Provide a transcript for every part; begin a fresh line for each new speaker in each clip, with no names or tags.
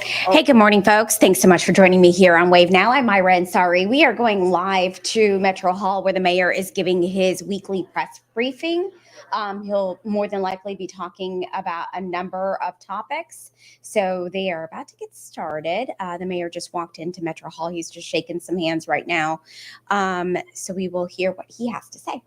Hey, good morning, folks. Thanks so much for joining me here on Wave Now. I'm Myra Ansari. We are going live to Metro Hall where the mayor is giving his weekly press briefing. He'll more than likely be talking about a number of topics. So they are about to get started. The mayor just walked into Metro Hall. He's just shaking some hands right now. So we will hear what he has to say.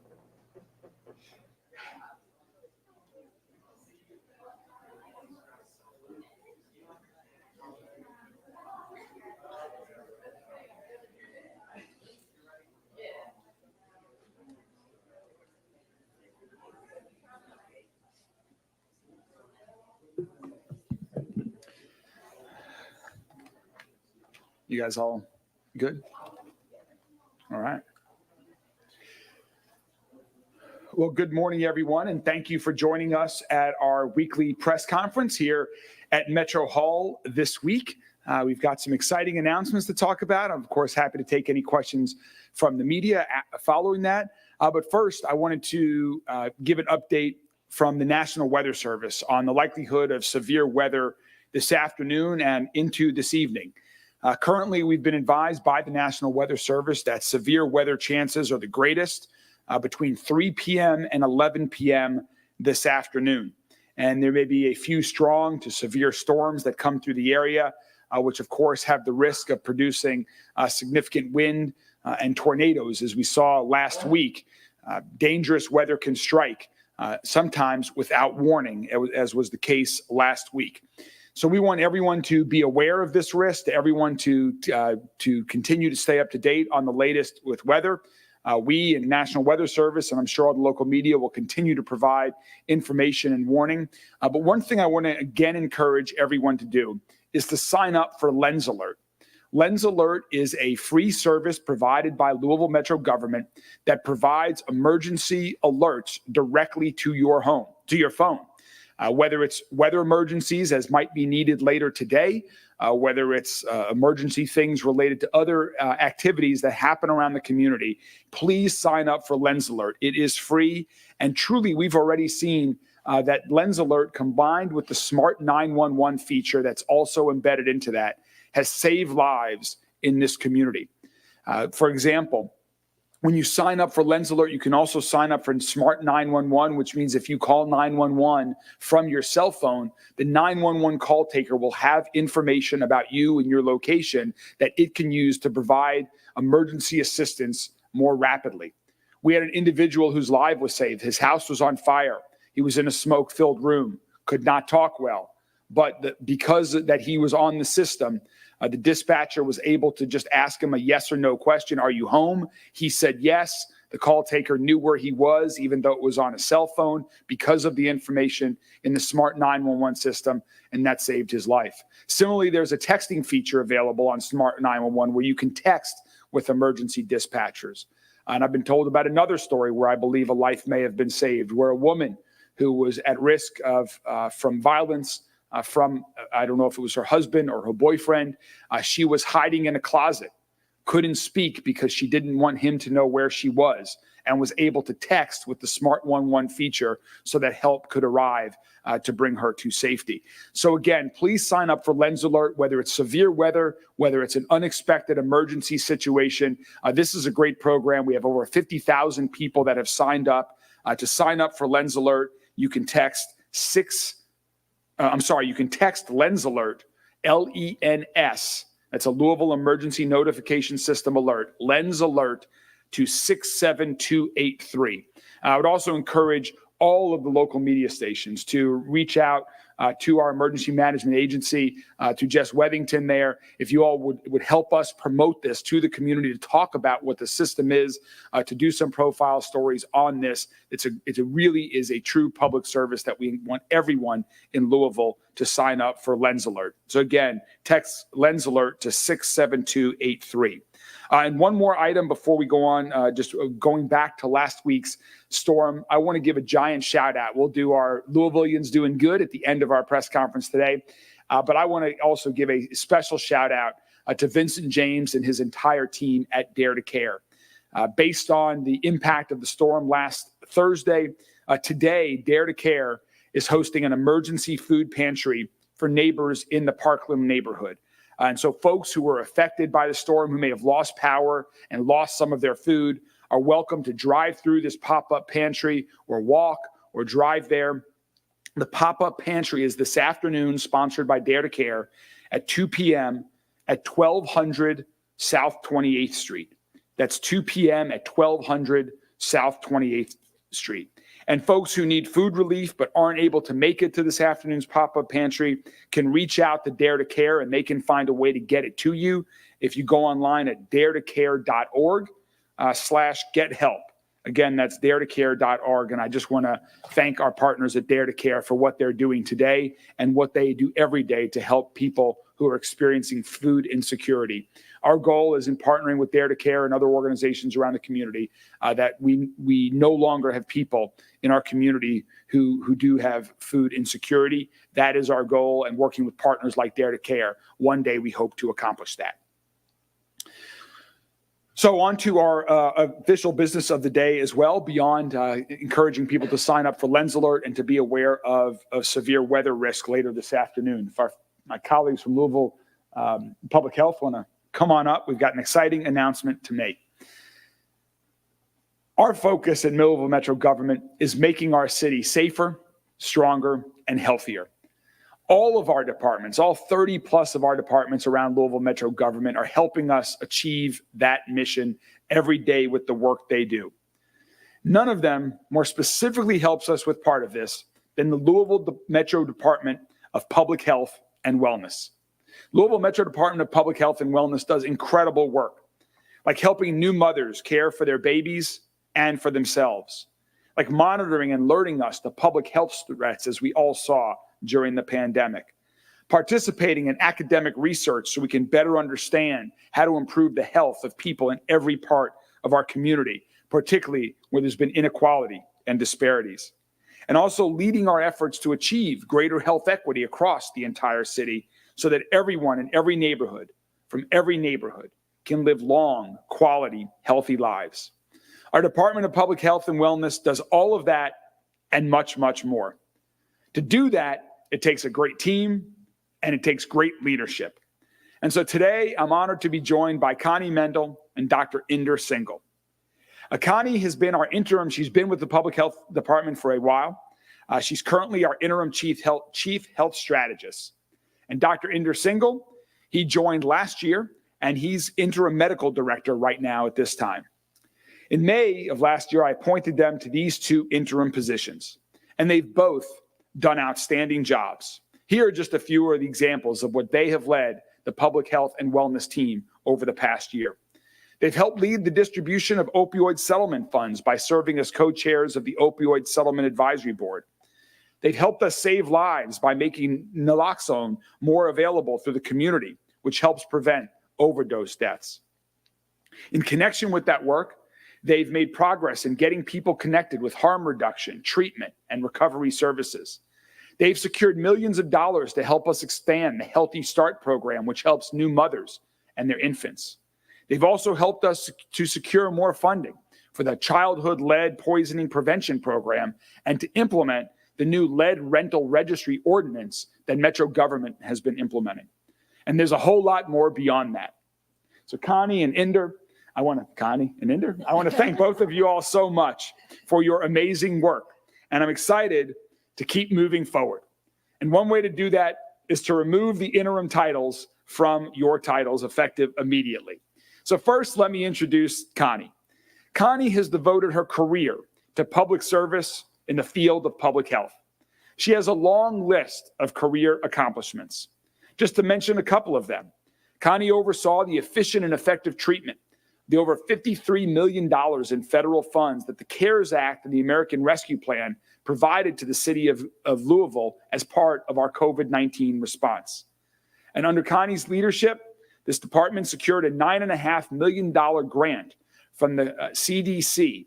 You guys all good? All right. Well, good morning, everyone, and thank you for joining us at our weekly press conference here at Metro Hall this week. We've got some exciting announcements to talk about. I'm, of course, happy to take any questions from the media following that. But first, I wanted to give an update from the National Weather Service on the likelihood of severe weather this afternoon and into this evening. Currently, we've been advised by the National Weather Service that severe weather chances are the greatest between 3 p.m. and 11 p.m. this afternoon. And there may be a few strong to severe storms that come through the area, which, of course, have the risk of producing significant wind and tornadoes, as we saw last week. Dangerous weather can strike, sometimes without warning, as was the case last week. So we want everyone to be aware of this risk, everyone to continue to stay up to date on the latest with weather. We in National Weather Service, and I'm sure all the local media, will continue to provide information and warning. But one thing I want to again encourage everyone to do is to sign up for Lens Alert. Lens Alert is a free service provided by Louisville Metro government that provides emergency alerts directly to your home, to your phone. Whether it's weather emergencies, as might be needed later today, whether it's emergency things related to other activities that happen around the community, please sign up for Lens Alert. It is free, and truly, we've already seen that Lens Alert, combined with the Smart 911 feature that's also embedded into that, has saved lives in this community. For example, when you sign up for Lens Alert, you can also sign up for Smart 911, which means if you call 911 from your cell phone, the 911 call taker will have information about you and your location that it can use to provide emergency assistance more rapidly. We had an individual whose life was saved. His house was on fire. He was in a smoke-filled room, could not talk well. But because that he was on the system, the dispatcher was able to just ask him a yes or no question. Are you home? He said yes. The call taker knew where he was, even though it was on a cell phone, because of the information in the Smart 911 system, and that saved his life. Similarly, there's a texting feature available on Smart 911 where you can text with emergency dispatchers. And I've been told about another story where I believe a life may have been saved, where a woman who was at risk of from violence from, I don't know if it was her husband or her boyfriend. She was hiding in a closet, couldn't speak because she didn't want him to know where she was, and was able to text with the Smart 11 feature so that help could arrive to bring her to safety. So again, please sign up for Lens Alert, whether it's severe weather, whether it's an unexpected emergency situation. This is a great program. We have over 50,000 people that have signed up. To sign up for Lens Alert, you can text you can text Lens Alert, LENS. That's a Louisville Emergency Notification System alert, Lens Alert, to 67283. I would also encourage all of the local media stations to reach out to our emergency management agency, to Jess Wethington there. If you all would help us promote this to the community, to talk about what the system is, to do some profile stories on this. It really is a true public service that we want everyone in Louisville to sign up for Lens Alert. So again, text Lens Alert to 67283. And one more item before we go on, just going back to last week's storm, I want to give a giant shout out. We'll do our Louisvillians doing good at the end of our press conference today. But I want to also give a special shout out to Vincent James and his entire team at Dare to Care. Based on the impact of the storm last Thursday, today Dare to Care is hosting an emergency food pantry for neighbors in the Parkland neighborhood. And so folks who were affected by the storm, who may have lost power and lost some of their food, are welcome to drive through this pop-up pantry or walk or drive there. The pop-up pantry is this afternoon, sponsored by Dare to Care, at 2 p.m. at 1200 South 28th Street. That's 2 p.m. at 1200 South 28th Street. And folks who need food relief but aren't able to make it to this afternoon's pop-up pantry can reach out to Dare to Care, and they can find a way to get it to you if you go online at daretocare.org/gethelp. Again, that's daretocare.org. And I just want to thank our partners at Dare to Care for what they're doing today and what they do every day to help people who are experiencing food insecurity. Our goal is, in partnering with Dare to Care and other organizations around the community, that we no longer have people in our community who do have food insecurity. That is our goal, and working with partners like Dare to Care, one day we hope to accomplish that. So on to our official business of the day as well, beyond encouraging people to sign up for Lens Alert and to be aware of severe weather risk later this afternoon. If my colleagues from Louisville Public Health want to come on up, we've got an exciting announcement to make. Our focus in Louisville Metro government is making our city safer, stronger, and healthier. All of our departments, all 30 plus of our departments around Louisville Metro government, are helping us achieve that mission every day with the work they do. None of them more specifically helps us with part of this than the Louisville Metro Department of Public Health and Wellness. Louisville Metro Department of Public Health and Wellness does incredible work, like helping new mothers care for their babies and for themselves, like monitoring and alerting us to public health threats, as we all saw during the pandemic, participating in academic research so we can better understand how to improve the health of people in every part of our community, particularly where there's been inequality and disparities, and also leading our efforts to achieve greater health equity across the entire city so that everyone in every neighborhood, from every neighborhood, can live long, quality, healthy lives. Our Department of Public Health and Wellness does all of that and much, much more. To do that, it takes a great team and it takes great leadership. And so today, I'm honored to be joined by Connie Mendel and Dr. Inder Singhal. Connie has been our interim. She's been with the Public Health Department for a while. She's currently our interim chief health strategist. And Dr. Inder Singhal, he joined last year, and he's interim medical director right now at this time. In May of last year, I appointed them to these two interim positions, and they've both done outstanding jobs. Here are just a few of the examples of what they have led the public health and wellness team over the past year. They've helped lead the distribution of opioid settlement funds by serving as co-chairs of the Opioid Settlement Advisory Board. They've helped us save lives by making naloxone more available through the community, which helps prevent overdose deaths. In connection with that work, they've made progress in getting people connected with harm reduction, treatment, and recovery services. They've secured millions of dollars to help us expand the Healthy Start program, which helps new mothers and their infants. They've also helped us to secure more funding for the childhood lead poisoning prevention program and to implement the new lead rental registry ordinance that Metro government has been implementing. And there's a whole lot more beyond that. So Connie and Inder, I want to thank both of you all so much for your amazing work. And I'm excited to keep moving forward. And one way to do that is to remove the interim titles from your titles effective immediately. So first, let me introduce Connie. Connie has devoted her career to public service in the field of public health. She has a long list of career accomplishments. Just to mention a couple of them, Connie oversaw the efficient and effective treatment, the over $53 million in federal funds that the CARES Act and the American Rescue Plan provided to the city of Louisville as part of our COVID-19 response. And under Connie's leadership, this department secured a $9.5 million grant from the CDC.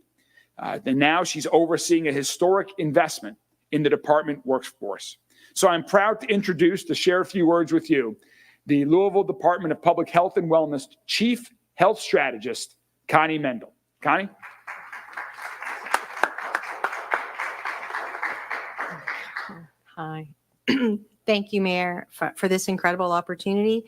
And now she's overseeing a historic investment in the department workforce. So I'm proud to introduce, to share a few words with you, the Louisville Department of Public Health and Wellness Chief Health Strategist, Connie Mendel. Connie?
Hi. thank you, Mayor, for this incredible opportunity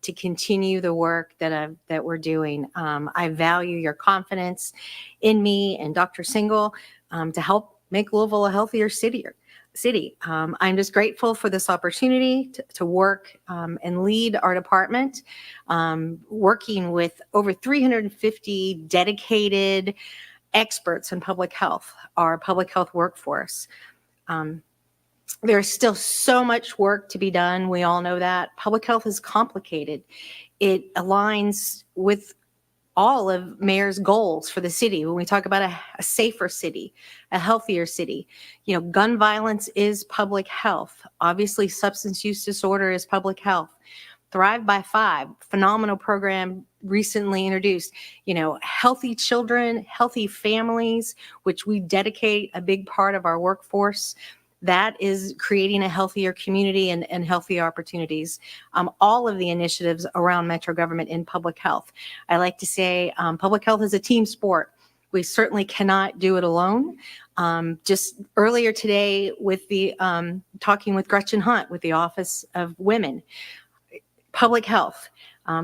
to continue the work that we're doing. I value your confidence in me and Dr. Single to help make Louisville a healthier city. I'm just grateful for this opportunity to work and lead our department, working with over 350 dedicated experts in public health, our public health workforce. There's still so much work to be done. We all know that. Public health is complicated. It aligns with all of Mayor's goals for the city. When we talk about a safer city, a healthier city, gun violence is public health. Obviously, substance use disorder is public health. Thrive by 5, phenomenal program recently introduced. Healthy children, healthy families, which we dedicate a big part of our workforce. That is creating a healthier community and healthy opportunities. All of the initiatives around Metro government in public health. I like to say public health is a team sport. We certainly cannot do it alone. Just earlier today with the talking with Gretchen Hunt with the Office of Women, public health.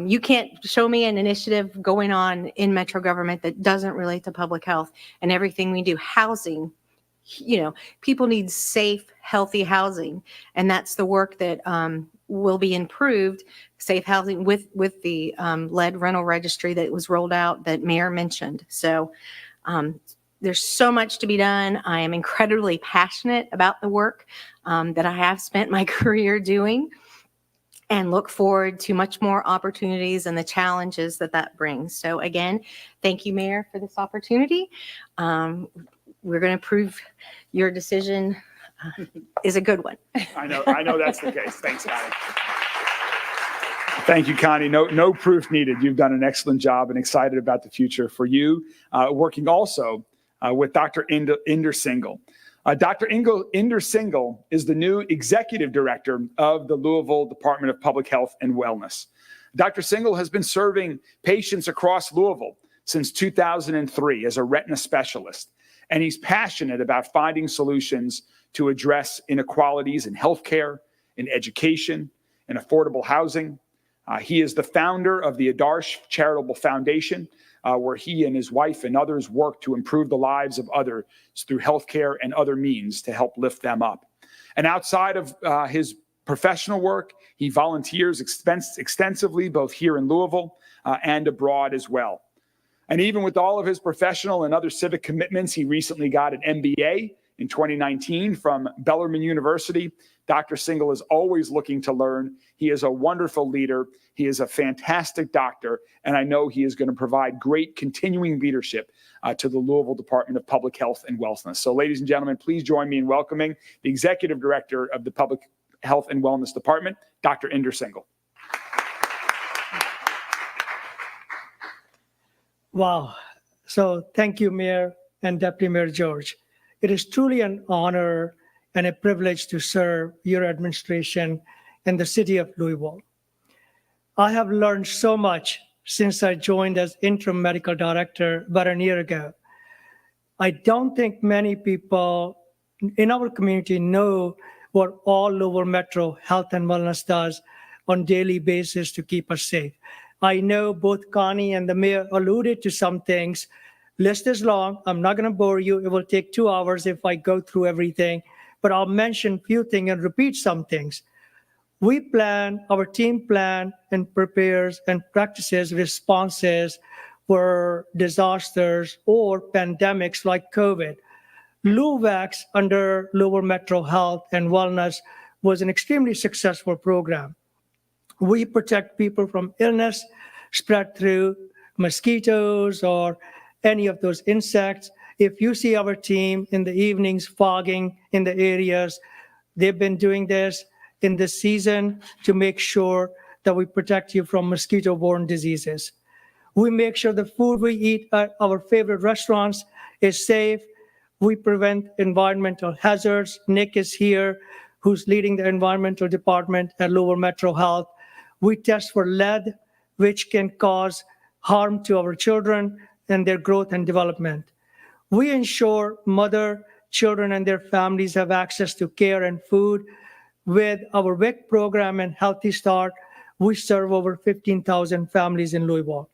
You can't show me an initiative going on in Metro government that doesn't relate to public health and everything we do. Housing. People need safe, healthy housing, and that's the work that will be improved. Safe housing with the lead rental registry that was rolled out that Mayor mentioned. So there's so much to be done. I am incredibly passionate about the work that I have spent my career doing, and look forward to much more opportunities and the challenges that brings. So again, thank you, Mayor, for this opportunity. We're going to prove your decision is a good one.
I know that's the case. Thanks, Connie. Thank you, Connie. No proof needed. You've done an excellent job and excited about the future for you. Working also with Dr. Inder Single. Dr. Inder Single is the new executive director of the Louisville Department of Public Health and Wellness. Dr. Single has been serving patients across Louisville since 2003 as a retina specialist. And he's passionate about finding solutions to address inequalities in healthcare, in education, in affordable housing. He is the founder of the Adarsh Charitable Foundation, where he and his wife and others work to improve the lives of others through healthcare and other means to help lift them up. And outside of his professional work, he volunteers extensively, both here in Louisville and abroad as well. And even with all of his professional and other civic commitments, he recently got an MBA in 2019 from Bellarmine University. Dr. Single is always looking to learn. He is a wonderful leader. He is a fantastic doctor, and I know he is going to provide great continuing leadership to the Louisville Department of Public Health and Wellness. So, ladies and gentlemen, please join me in welcoming the Executive Director of the Public Health and Wellness Department, Dr. Inder Single.
Wow. So thank you, Mayor and Deputy Mayor George. It is truly an honor and a privilege to serve your administration in the city of Louisville. I have learned so much since I joined as interim medical director about a year ago. I don't think many people in our community know what all Louisville Metro Health and Wellness does on a daily basis to keep us safe. I know both Connie and the mayor alluded to some things. List is long. I'm not going to bore you. It will take 2 hours if I go through everything, but I'll mention a few things and repeat some things. Our team plan and prepares and practices responses for disasters or pandemics like COVID. LUVAX under Louisville Metro Health and Wellness was an extremely successful program. We protect people from illness spread through mosquitoes or any of those insects. If you see our team in the evenings fogging in the areas, they've been doing this in this season to make sure that we protect you from mosquito-borne diseases. We make sure the food we eat at our favorite restaurants is safe. We prevent environmental hazards. Nick is here, who's leading the environmental department at Louisville Metro Health. We test for lead, which can cause harm to our children and their growth and development. We ensure mother, children, and their families have access to care and food. With our WIC program and Healthy Start, we serve over 15,000 families in Louisville.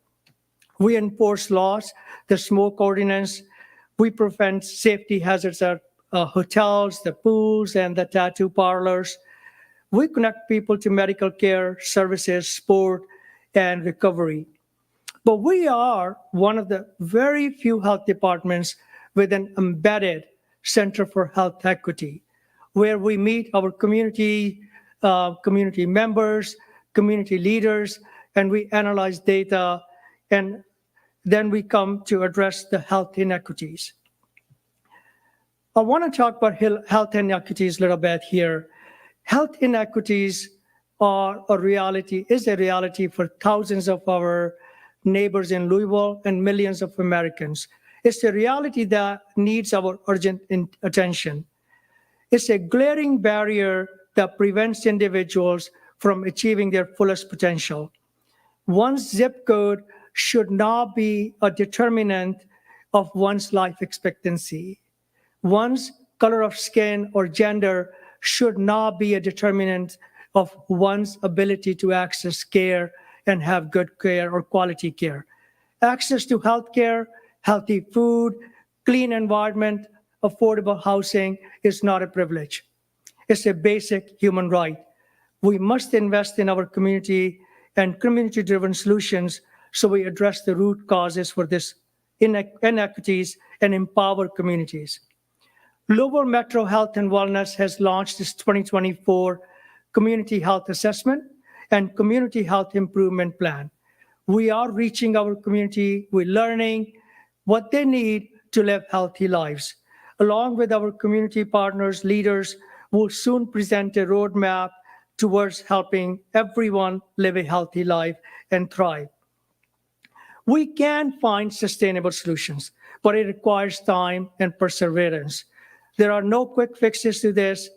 We enforce laws, the smoke ordinance. We prevent safety hazards at hotels, the pools, and the tattoo parlors. We connect people to medical care, services, sport, and recovery. But we are one of the very few health departments with an embedded Center for Health Equity, where we meet our community members, community leaders, and we analyze data, and then we come to address the health inequities. I want to talk about health inequities a little bit here. Health inequities is a reality for thousands of our neighbors in Louisville and millions of Americans. It's a reality that needs our urgent attention. It's a glaring barrier that prevents individuals from achieving their fullest potential. One's zip code should not be a determinant of one's life expectancy. One's color of skin or gender should not be a determinant of one's ability to access care and have good care or quality care. Access to health care, healthy food, clean environment, affordable housing is not a privilege. It's a basic human right. We must invest in our community and community-driven solutions so we address the root causes for these inequities and empower communities. Louisville Metro Health and Wellness has launched its 2024 Community Health Assessment and Community Health Improvement Plan. We are reaching our community, we're learning what they need to live healthy lives. Along with our community partners, leaders, we'll soon present a roadmap towards helping everyone live a healthy life and thrive. We can find sustainable solutions, but it requires time and perseverance. There are no quick fixes to this.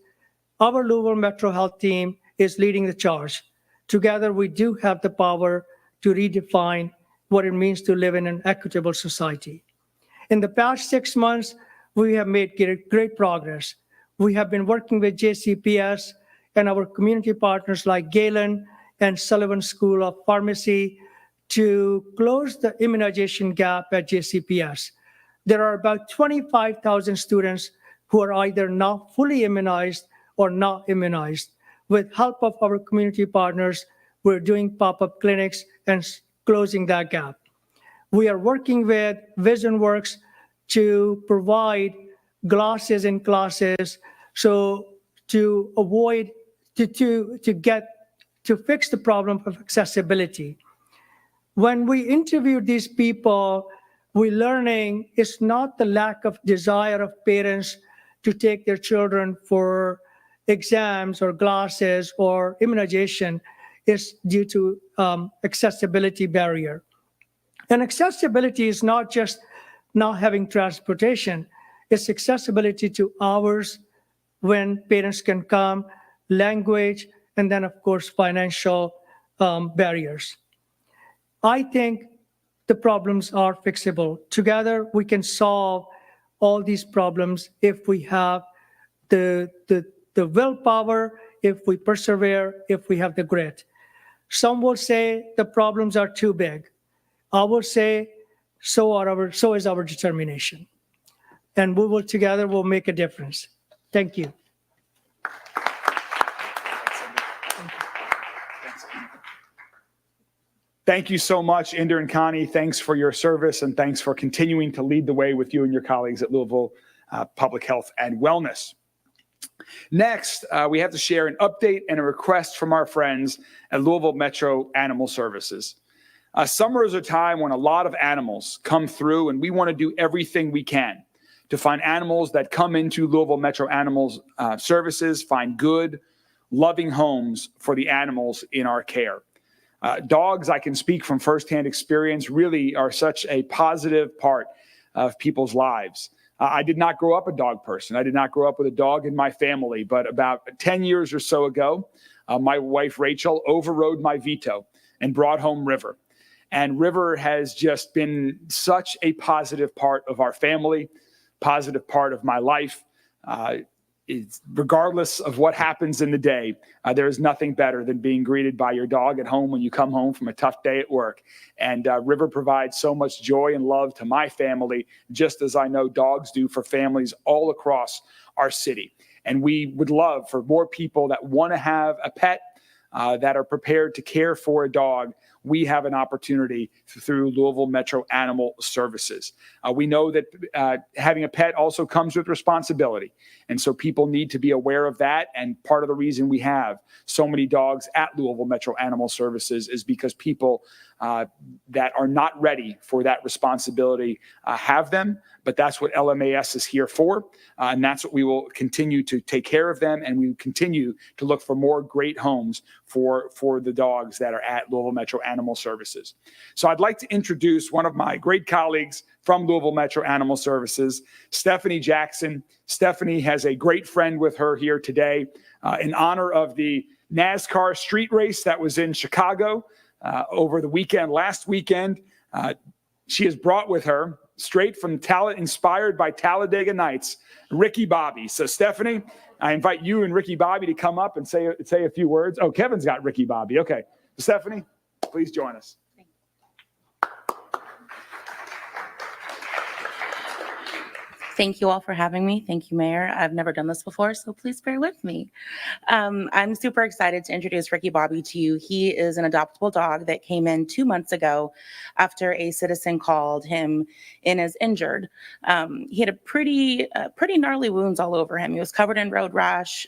Our Louisville Metro Health team is leading the charge. Together, we do have the power to redefine what it means to live in an equitable society. In the past 6 months, we have made great progress. We have been working with JCPS and our community partners like Galen and Sullivan School of Pharmacy to close the immunization gap at JCPS. There are about 25,000 students who are either not fully immunized or not immunized. With help of our community partners, we're doing pop-up clinics and closing that gap. We are working with VisionWorks to provide glasses in classes, so to fix the problem of accessibility. When we interviewed these people, we're learning it's not the lack of desire of parents to take their children for exams or glasses or immunization. It's due to accessibility barrier. And accessibility is not just not having transportation, it's accessibility to hours when parents can come, language, and then of course financial barriers. I think the problems are fixable. Together we can solve all these problems if we have the willpower, if we persevere, if we have the grit. Some will say the problems are too big. I will say so is our determination. And we will together will make a difference. Thank you.
Thank you so much, Inder and Connie. Thanks for your service, and thanks for continuing to lead the way with you and your colleagues at Louisville Public Health and Wellness. Next, we have to share an update and a request from our friends at Louisville Metro Animal Services. Summer is a time when a lot of animals come through, and we want to do everything we can to find animals that come into Louisville Metro Animal Services, find good, loving homes for the animals in our care. Dogs, I can speak from firsthand experience, really are such a positive part of people's lives. I did not grow up a dog person. I did not grow up with a dog in my family, but about 10 years or so ago, my wife, Rachel, overrode my veto and brought home River. And River has just been such a positive part of our family, positive part of my life. regardless of what happens in the day, there is nothing better than being greeted by your dog at home when you come home from a tough day at work. And River provides so much joy and love to my family, just as I know dogs do for families all across our city. And we would love for more people that want to have a pet, that are prepared to care for a dog. We have an opportunity through Louisville Metro Animal Services. We know that having a pet also comes with responsibility. And so people need to be aware of that. And part of the reason we have so many dogs at Louisville Metro Animal Services is because people that are not ready for that responsibility have them. But that's what LMAS is here for. And that's what we will continue to take care of them. And we continue to look for more great homes for the dogs that are at Louisville Metro Animal Services. So I'd like to introduce one of my great colleagues from Louisville Metro Animal Services, Stephanie Jackson. Stephanie has a great friend with her here today in honor of the NASCAR street race that was in Chicago over the weekend, last weekend. She has brought with her, straight from inspired by Talladega Nights, Ricky Bobby. So Stephanie, I invite you and Ricky Bobby to come up and say a few words. Oh, Kevin's got Ricky Bobby. Okay. Stephanie, please join us.
Thank you all for having me. Thank you, Mayor. I've never done this before, so please bear with me. I'm super excited to introduce Ricky Bobby to you. He is an adoptable dog that came in 2 months ago after a citizen called him in as injured. He had pretty gnarly wounds all over him. He was covered in road rash.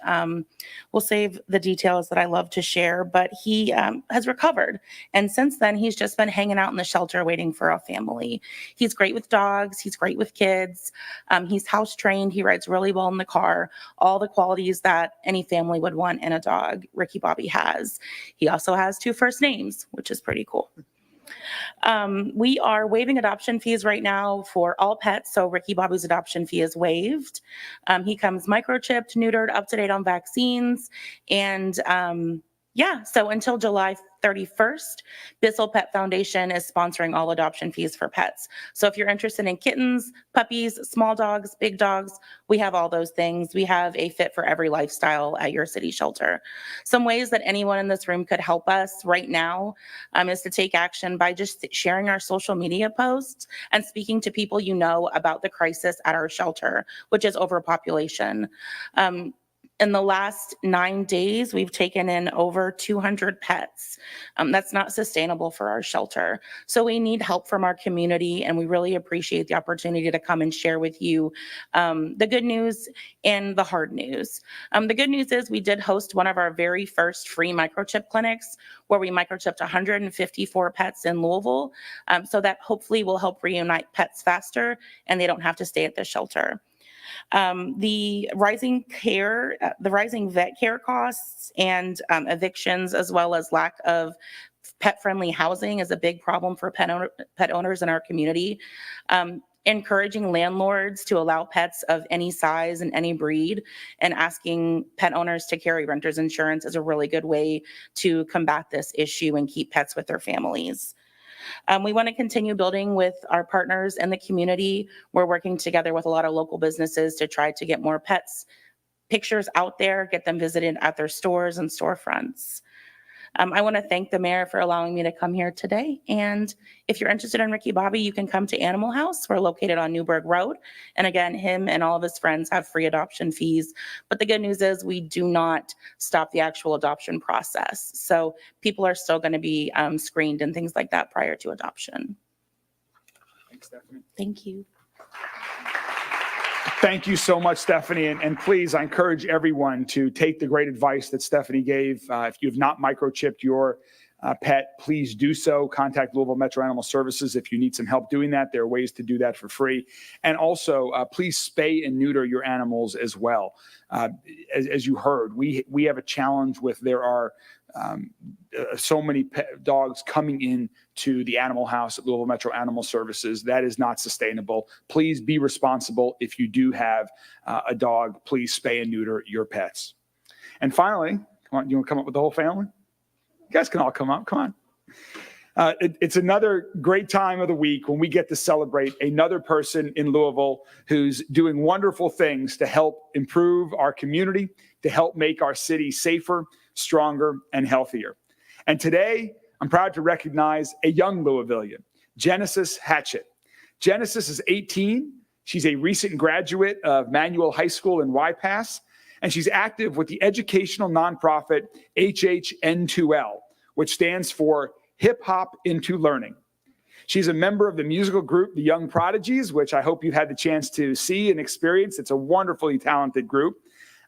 We'll save the details that I love to share, but he has recovered. And since then, he's just been hanging out in the shelter waiting for a family. He's great with dogs. He's great with kids. He's house trained. He rides really well in the car. All the qualities that any family would want in a dog, Ricky Bobby has. He also has 2 first names, which is pretty cool. We are waiving adoption fees right now for all pets. So Ricky Bobby's adoption fee is waived. He comes microchipped, neutered, up to date on vaccines. And so until July 31st, Bissell Pet Foundation is sponsoring all adoption fees for pets. So if you're interested in kittens, puppies, small dogs, big dogs, we have all those things. We have a fit for every lifestyle at your city shelter. Some ways that anyone in this room could help us right now is to take action by just sharing our social media posts and speaking to people you know about the crisis at our shelter, which is overpopulation. In the last 9 days, we've taken in over 200 pets. That's not sustainable for our shelter. So we need help from our community, and we really appreciate the opportunity to come and share with you the good news and the hard news. The good news is we did host one of our very first free microchip clinics where we microchipped 154 pets in Louisville. So that hopefully will help reunite pets faster and they don't have to stay at the shelter. The rising vet care costs and evictions, as well as lack of pet-friendly housing, is a big problem for pet owners in our community. Encouraging landlords to allow pets of any size and any breed, and asking pet owners to carry renter's insurance is a really good way to combat this issue and keep pets with their families. We want to continue building with our partners in the community. We're working together with a lot of local businesses to try to get more pets pictures out there, get them visited at their stores and storefronts. I want to thank the mayor for allowing me to come here today. And if you're interested in Ricky Bobby, you can come to Animal House. We're located on Newburgh Road. And again, him and all of his friends have free adoption fees. But the good news is we do not stop the actual adoption process. So people are still going to be screened and things like that prior to adoption.
Thanks, Stephanie.
Thank you.
Thank you so much, Stephanie. And please, I encourage everyone to take the great advice that Stephanie gave. If you have not microchipped your pet, please do so. Contact Louisville Metro Animal Services if you need some help doing that. There are ways to do that for free. And also, please spay and neuter your animals as well. As you heard, we have a challenge with there are so many dogs coming in to the animal house at Louisville Metro Animal Services. That is not sustainable. Please be responsible. If you do have a dog, please spay and neuter your pets. And finally, come on, you want to come up with the whole family? You guys can all come up. Come on. It's another great time of the week when we get to celebrate another person in Louisville who's doing wonderful things to help improve our community, to help make our city safer, stronger, and healthier. And today, I'm proud to recognize a young Louisvillian, Genesis Hatchett. Genesis is 18. She's a recent graduate of Manual High School in YPass, and she's active with the educational nonprofit HHN2L, which stands for Hip Hop into Learning. She's a member of the musical group, the Young Prodigies, which I hope you've had the chance to see and experience. It's a wonderfully talented group.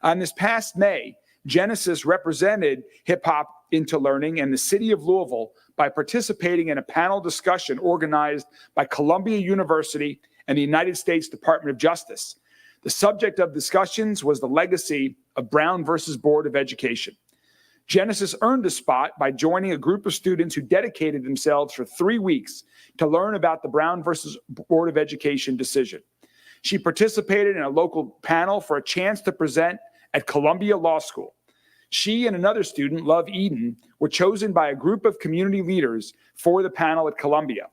This past May, Genesis represented Hip Hop into Learning in the city of Louisville by participating in a panel discussion organized by Columbia University and the United States Department of Justice. The subject of discussions was the legacy of Brown versus Board of Education. Genesis earned a spot by joining a group of students who dedicated themselves for 3 weeks to learn about the Brown versus Board of Education decision. She participated in a local panel for a chance to present at Columbia Law School. She and another student, Love Eden, were chosen by a group of community leaders for the panel at Columbia.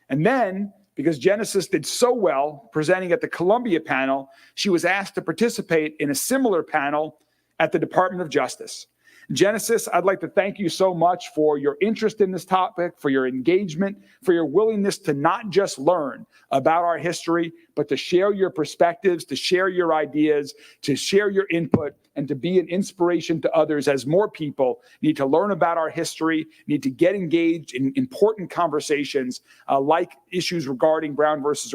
And then, because Genesis did so well presenting at the Columbia panel, she was asked to participate in a similar panel at the Department of Justice. Genesis, I'd like to thank you so much for your interest in this topic, for your engagement, for your willingness to not just learn about our history, but to share your perspectives, to share your ideas, to share your input, and to be an inspiration to others as more people need to learn about our history, need to get engaged in important conversations like issues regarding Brown versus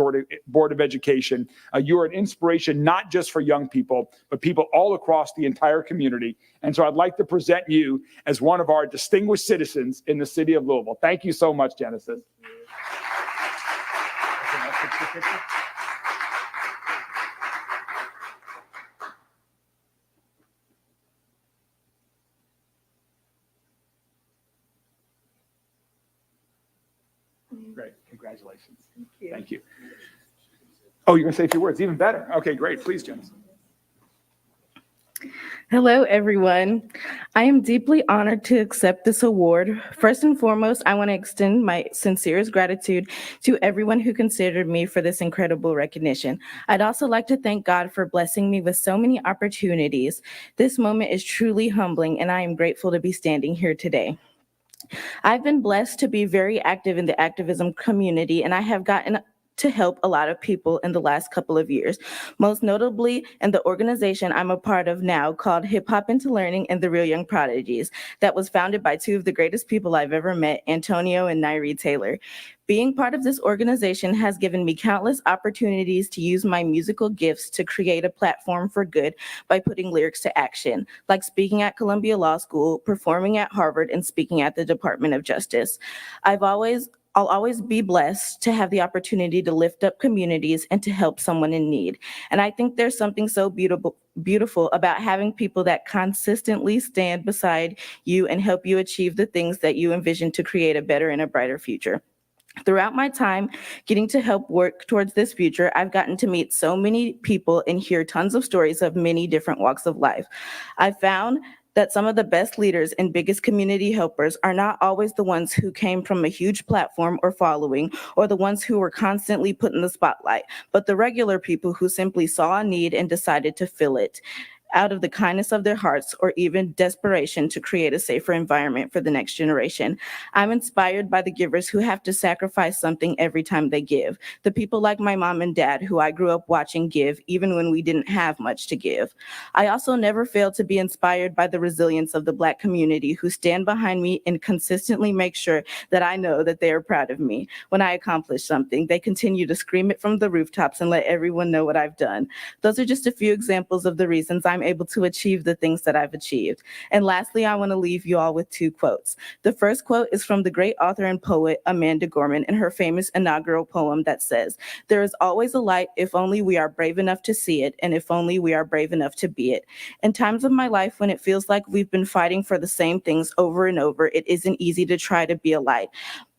Board of Education. You're an inspiration not just for young people, but people all across the entire community. And so I'd like to present you as one of our distinguished citizens in the city of Louisville. Thank you so much, Genesis. Great. Congratulations. Thank you. Thank you. Oh, you're going to say a few words. Even better. Okay, great. Please, Genesis.
Hello, everyone. I am deeply honored to accept this award. First and foremost, I want to extend my sincerest gratitude to everyone who considered me for this incredible recognition. I'd also like to thank God for blessing me with so many opportunities. This moment is truly humbling, and I am grateful to be standing here today. I've been blessed to be very active in the activism community, and I have gotten to help a lot of people in the last couple of years, most notably in the organization I'm a part of now called Hip Hop into Learning and the Real Young Prodigies, that was founded by two of the greatest people I've ever met, Antonio and Nairi Taylor. Being part of this organization has given me countless opportunities to use my musical gifts to create a platform for good by putting lyrics to action, like speaking at Columbia Law School, performing at Harvard, and speaking at the Department of Justice. I'll always be blessed to have the opportunity to lift up communities and to help someone in need. And I think there's something so beautiful about having people that consistently stand beside you and help you achieve the things that you envision to create a better and a brighter future. Throughout my time getting to help work towards this future, I've gotten to meet so many people and hear tons of stories of many different walks of life. I found that some of the best leaders and biggest community helpers are not always the ones who came from a huge platform or following, or the ones who were constantly put in the spotlight, but the regular people who simply saw a need and decided to fill it out of the kindness of their hearts or even desperation to create a safer environment for the next generation. I'm inspired by the givers who have to sacrifice something every time they give. The people like my mom and dad who I grew up watching give even when we didn't have much to give. I also never fail to be inspired by the resilience of the Black community who stand behind me and consistently make sure that I know that they are proud of me. When I accomplish something, they continue to scream it from the rooftops and let everyone know what I've done. Those are just a few examples of the reasons I'm able to achieve the things that I've achieved. And lastly, I want to leave you all with two quotes. The first quote is from the great author and poet Amanda Gorman in her famous inaugural poem that says, "There is always a light if only we are brave enough to see it, and if only we are brave enough to be it." In times of my life when it feels like we've been fighting for the same things over and over, it isn't easy to try to be a light.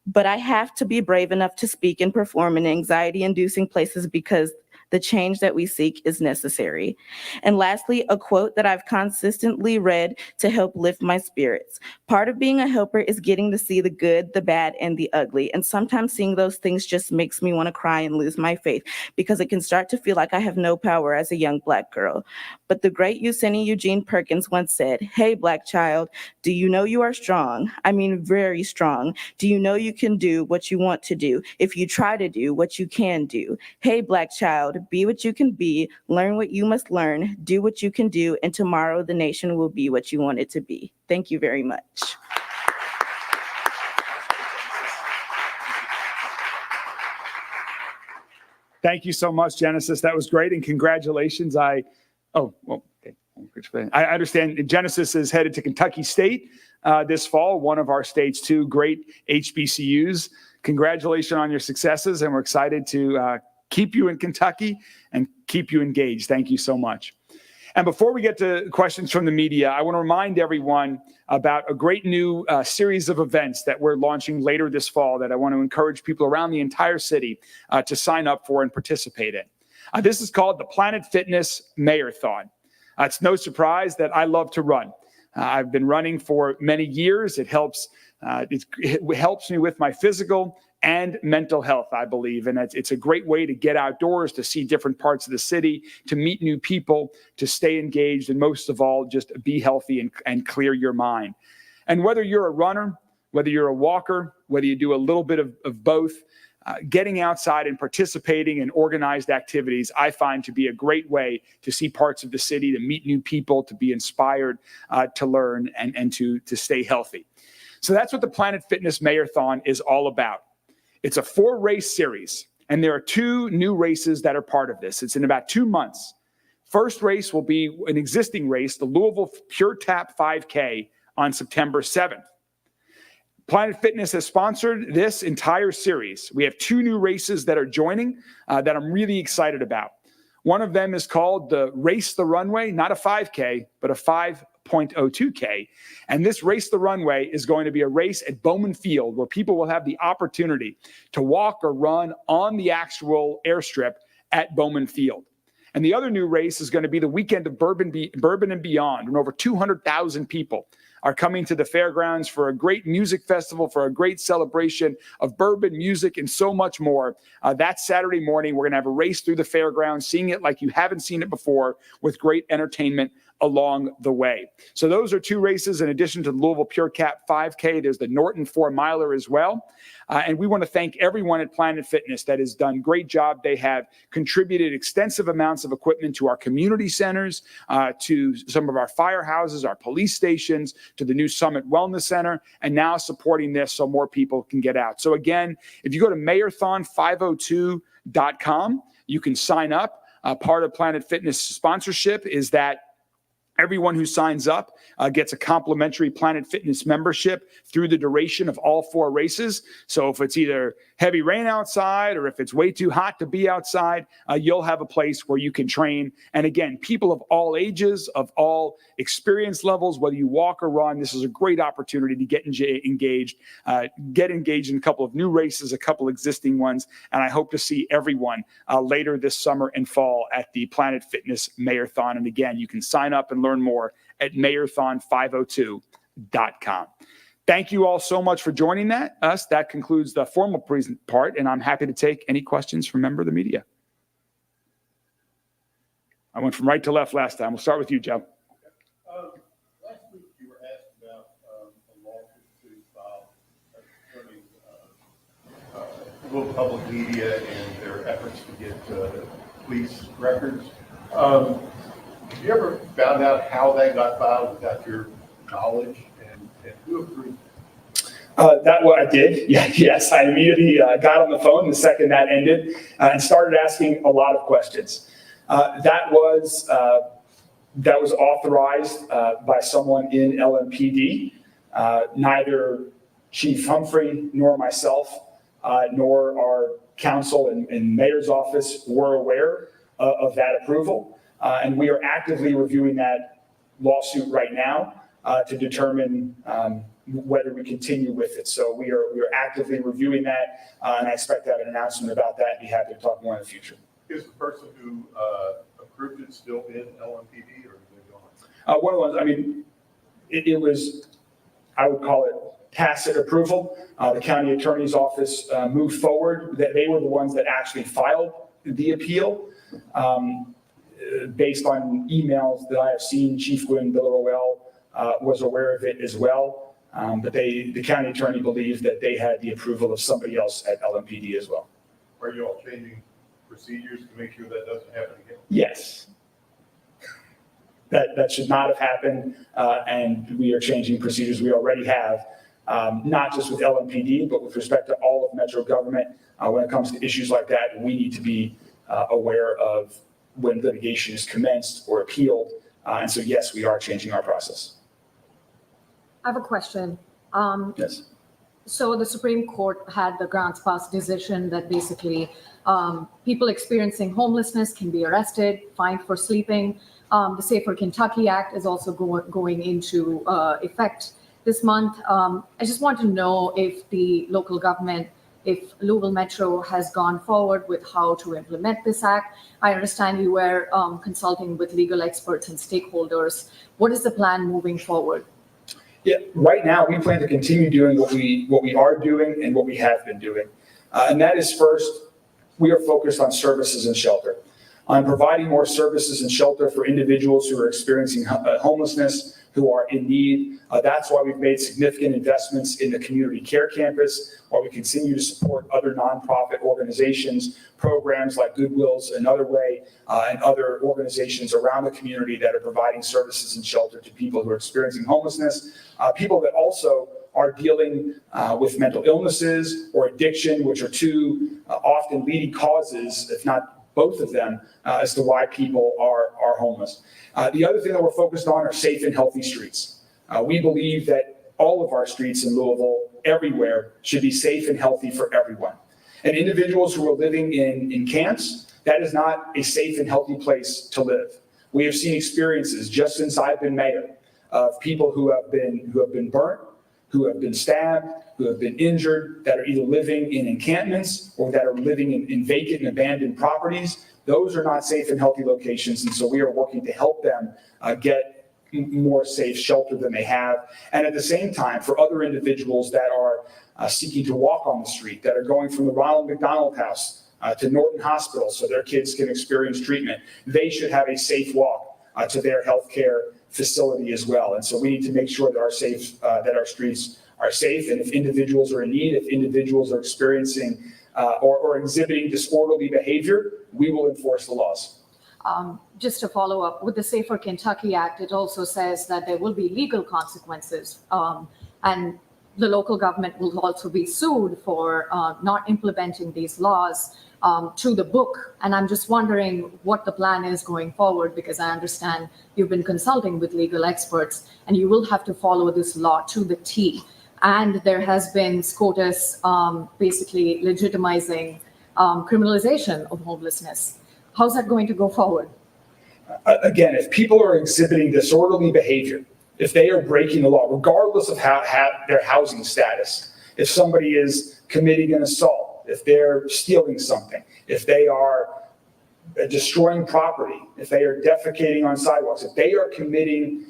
But I have to be brave enough to speak and perform in anxiety-inducing places because The change that we seek is necessary. And lastly, a quote that I've consistently read to help lift my spirits. Part of being a helper is getting to see the good, the bad, and the ugly. And sometimes seeing those things just makes me want to cry and lose my faith, because it can start to feel like I have no power as a young Black girl. But the great Yuseni Eugene Perkins once said, "Hey, Black child, do you know you are strong? I mean, very strong. Do you know you can do what you want to do if you try to do what you can do? Hey, Black child, be what you can be, learn what you must learn, do what you can do, and tomorrow the nation will be what you want it to be." Thank you very much.
Thank you so much, Genesis. That was great, and congratulations. I understand Genesis is headed to Kentucky State this fall, one of our state's two great HBCUs. Congratulations on your successes, and we're excited to keep you in Kentucky and keep you engaged. Thank you so much. And before we get to questions from the media, I want to remind everyone about a great new series of events that we're launching later this fall that I want to encourage people around the entire city to sign up for and participate in. This is called the Planet Fitness Mayorthon. It's no surprise that I love to run. I've been running for many years. It helps me with my physical and mental health, I believe. And it's a great way to get outdoors, to see different parts of the city, to meet new people, to stay engaged, and most of all, just be healthy and clear your mind. And whether you're a runner, whether you're a walker, whether you do a little bit of both, getting outside and participating in organized activities, I find to be a great way to see parts of the city, to meet new people, to be inspired, to learn, and to stay healthy. So that's what the Planet Fitness Mayorthon is all about. It's a 4-race series, and there are 2 new races that are part of this. It's in about 2 months. First race will be an existing race, the Louisville Pure Tap 5K on September 7th. Planet Fitness has sponsored this entire series. We have 2 new races that are joining that I'm really excited about. One of them is called the Race the Runway, not a 5K, but a 5.02K. And this Race the Runway is going to be a race at Bowman Field where people will have the opportunity to walk or run on the actual airstrip at Bowman Field. And the other new race is going to be the weekend of Bourbon and Beyond, when over 200,000 people are coming to the fairgrounds for a great music festival, for a great celebration of bourbon, music, and so much more. That Saturday morning, we're going to have a race through the fairgrounds, seeing it like you haven't seen it before, with great entertainment along the way. So those are 2 races. In addition to the Louisville Pure Cap 5K, there's the Norton 4-miler as well. And we want to thank everyone at Planet Fitness that has done a great job. They have contributed extensive amounts of equipment to our community centers, to some of our firehouses, our police stations, to the new Summit Wellness Center, and now supporting this so more people can get out. So again, if you go to mayorthon502.com, you can sign up. Part of Planet Fitness sponsorship is that everyone who signs up gets a complimentary Planet Fitness membership through the duration of all 4 races. So if it's either heavy rain outside or if it's way too hot to be outside, you'll have a place where you can train. And again, people of all ages, of all experience levels, whether you walk or run, this is a great opportunity to get engaged in a couple of new races, a couple existing ones. And I hope to see everyone later this summer and fall at the Planet Fitness Mayorthon. And again, you can sign up and learn more at mayorthon502.com. Thank you all so much for joining us. That concludes the formal part, and I'm happy to take any questions from member of the media. I went from right to left last time. We'll start with you, Joe.
Last week you were asked about a lawsuit to file concerning public media and their efforts to get police records. Have you ever found out how that got filed without your knowledge, and who approved it?
I did. Yes. I immediately got on the phone the second that ended and started asking a lot of questions. That was authorized by someone in LMPD. Neither Chief Humphrey nor myself nor our counsel and mayor's office were aware of that approval. And we are actively reviewing that lawsuit right now to determine whether we continue with it. So we are actively reviewing that, and I expect to have an announcement about that and be happy to talk more in the future.
Is the person who approved it still in LMPD, or is they gone?
One of the ones, I mean, it was, I would call it tacit approval. The county attorney's office moved forward. That they were the ones that actually filed the appeal. Based on emails that I have seen, Chief Gwynn Villarroel was aware of it as well. But the county attorney believed that they had the approval of somebody else at LMPD as well.
Are you all changing procedures to make sure that doesn't happen again?
Yes. That should not have happened, and we are changing procedures we already have, not just with LMPD, but with respect to all of Metro government. When it comes to issues like that, we need to be aware of when litigation is commenced or appealed. And so, yes, we are changing our process.
I have a question.
Yes.
So the Supreme Court had the grants pass decision that basically people experiencing homelessness can be arrested, fined for sleeping. The Safer Kentucky Act is also going into effect this month. I just want to know if the local government, if Louisville Metro has gone forward with how to implement this act. I understand you were consulting with legal experts and stakeholders. What is the plan moving forward?
Yeah, right now we plan to continue doing what we are doing and what we have been doing. And that is, first, we are focused on services and shelter, on providing more services and shelter for individuals who are experiencing homelessness, who are in need. That's why we've made significant investments in the community care campus, while we continue to support other nonprofit organizations, programs like Goodwill's Another Way, and other organizations around the community that are providing services and shelter to people who are experiencing homelessness, people that also are dealing with mental illnesses or addiction, which are two often leading causes, if not both of them, as to why people are homeless. The other thing that we're focused on are safe and healthy streets. We believe that all of our streets in Louisville, everywhere, should be safe and healthy for everyone. And individuals who are living in camps, that is not a safe and healthy place to live. We have seen experiences just since I've been mayor of people who have been burnt, who have been stabbed, who have been injured, that are either living in encampments or that are living in vacant and abandoned properties. Those are not safe and healthy locations, and so we are working to help them get more safe shelter than they have. And at the same time, for other individuals that are seeking to walk on the street, that are going from the Ronald McDonald House to Norton Hospital so their kids can experience treatment, they should have a safe walk to their healthcare facility as well. And so we need to make sure that our streets are safe. And if individuals are in need, if individuals are experiencing or exhibiting disorderly behavior, we will enforce the laws.
Just to follow up, with the Safer Kentucky Act, it also says that there will be legal consequences, and the local government will also be sued for not implementing these laws to the book. And I'm just wondering what the plan is going forward, because I understand you've been consulting with legal experts and you will have to follow this law to the T. And there has been SCOTUS basically legitimizing criminalization of homelessness. How's that going to go forward?
Again, if people are exhibiting disorderly behavior, if they are breaking the law, regardless of their housing status, if somebody is committing an assault, if they're stealing something, if they are destroying property, if they are defecating on sidewalks, if they are committing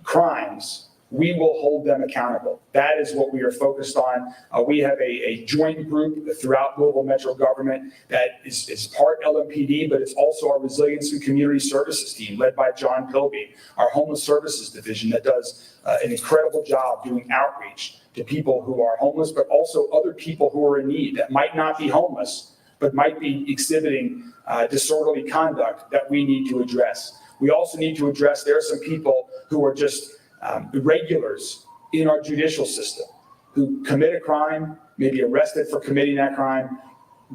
crimes, we will hold them accountable. That is what we are focused on. We have a joint group throughout Louisville Metro government that is part LMPD, but it's also our Resilience and Community Services team led by John Pilby, our Homeless Services Division that does an incredible job doing outreach to people who are homeless, but also other people who are in need that might not be homeless, but might be exhibiting disorderly conduct that we need to address. We also need to address there are some people who are just irregulars in our judicial system who commit a crime, may be arrested for committing that crime,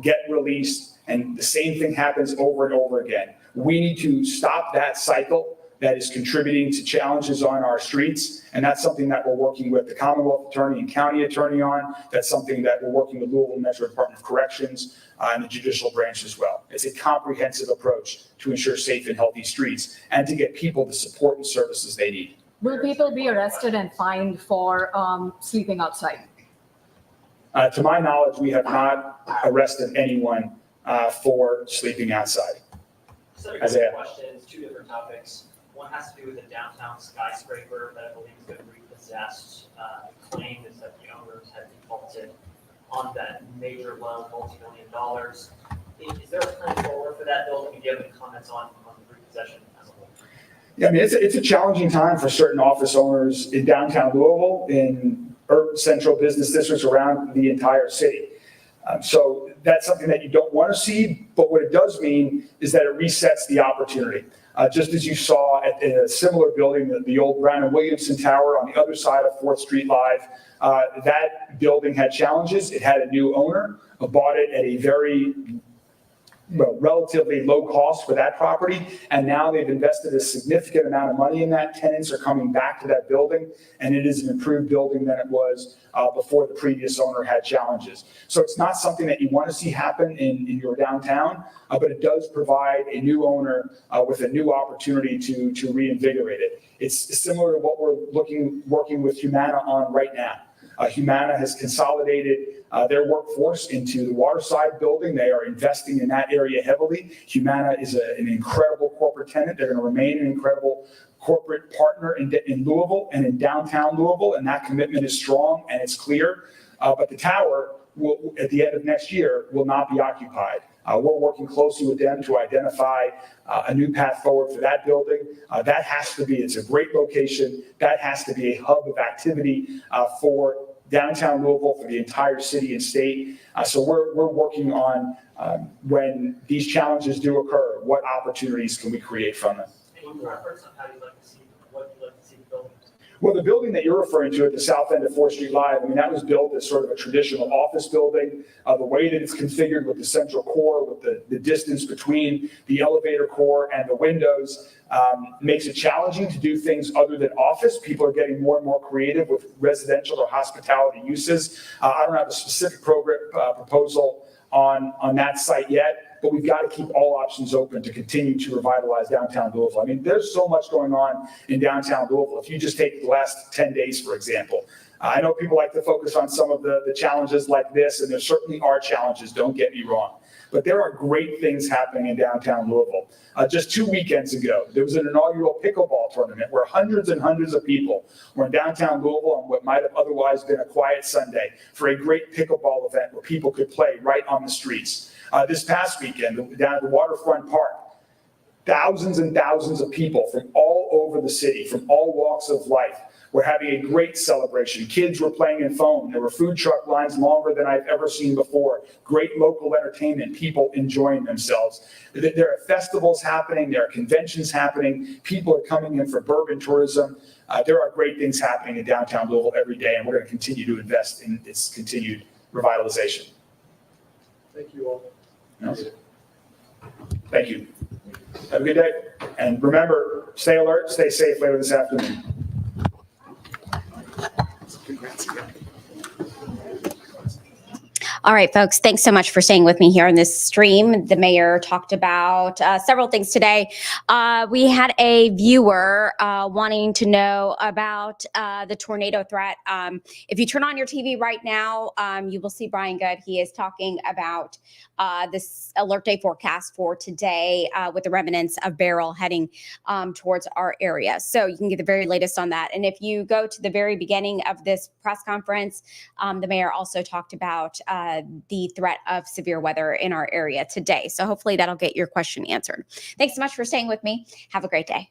get released, and the same thing happens over and over again. We need to stop that cycle that is contributing to challenges on our streets, and that's something that we're working with the Commonwealth Attorney and County Attorney on. That's something that we're working with Louisville Metro Department of Corrections and the judicial branch as well. It's a comprehensive approach to ensure safe and healthy streets and to get people the support and services they need.
Will people be arrested and fined for sleeping outside?
To my knowledge, we have not arrested anyone for sleeping outside.
So
Isaiah.
questions, two different topics. One has to do with the downtown skyscraper that I believe has been repossessed. The claim is that the owners had defaulted on that major loan, multi-million dollars. Is there a plan forward for that building? Do you have any comments on the repossession as a whole?
Yeah, I mean, it's a challenging time for certain office owners in downtown Louisville, in urban central business districts around the entire city. So that's something that you don't want to see, but what it does mean is that it resets the opportunity. Just as you saw at a similar building, the old Brown and Williamson Tower on the other side of 4th Street Live, that building had challenges. It had a new owner, bought it at a very relatively low cost for that property, and now they've invested a significant amount of money in that. Tenants are coming back to that building, and it is an improved building than it was before the previous owner had challenges. So it's not something that you want to see happen in your downtown, but it does provide a new owner with a new opportunity to reinvigorate it. It's similar to what we're working with Humana on right now. Humana has consolidated their workforce into the Waterside building. They are investing in that area heavily. Humana is an incredible corporate tenant. They're going to remain an incredible corporate partner in Louisville and in downtown Louisville, and that commitment is strong and it's clear. But the tower will, at the end of next year, will not be occupied. We're working closely with them to identify a new path forward for that building. That has to be, it's a great location. That has to be a hub of activity for downtown Louisville, for the entire city and state. So we're working on when these challenges do occur, what opportunities can we create from them?
Any preference on how you'd like to see, what you'd like to see the building?
Well, the building that you're referring to at the south end of 4th Street Live, I mean, that was built as sort of a traditional office building. The way that it's configured with the central core, with the distance between the elevator core and the windows, makes it challenging to do things other than office. People are getting more and more creative with residential or hospitality uses. I don't have a specific proposal on that site yet, but we've got to keep all options open to continue to revitalize downtown Louisville. I mean, there's so much going on in downtown Louisville. If you just take the last 10 days, for example, I know people like to focus on some of the challenges like this, and there certainly are challenges, don't get me wrong. But there are great things happening in downtown Louisville. Just 2 weekends ago, there was an inaugural pickleball tournament where hundreds and hundreds of people were in downtown Louisville on what might have otherwise been a quiet Sunday for a great pickleball event where people could play right on the streets. This past weekend, down at the Waterfront Park, thousands and thousands of people from all over the city, from all walks of life, were having a great celebration. Kids were playing in foam. There were food truck lines longer than I've ever seen before. Great local entertainment, people enjoying themselves. There are festivals happening. There are conventions happening. People are coming in for bourbon tourism. There are great things happening in downtown Louisville every day, and we're going to continue to invest in its continued revitalization.
Thank you all.
Thank you. Have a good day. And remember, stay alert, stay safe later this afternoon. Congrats again.
All right, folks, thanks so much for staying with me here on this stream. The mayor talked about several things today. We had a viewer wanting to know about the tornado threat. If you turn on your TV right now, you will see Brian Good. He is talking about this alert day forecast for today with the remnants of Beryl heading towards our area. So you can get the very latest on that. And if you go to the very beginning of this press conference, the mayor also talked about the threat of severe weather in our area today. So hopefully that'll get your question answered. Thanks so much for staying with me. Have a great day.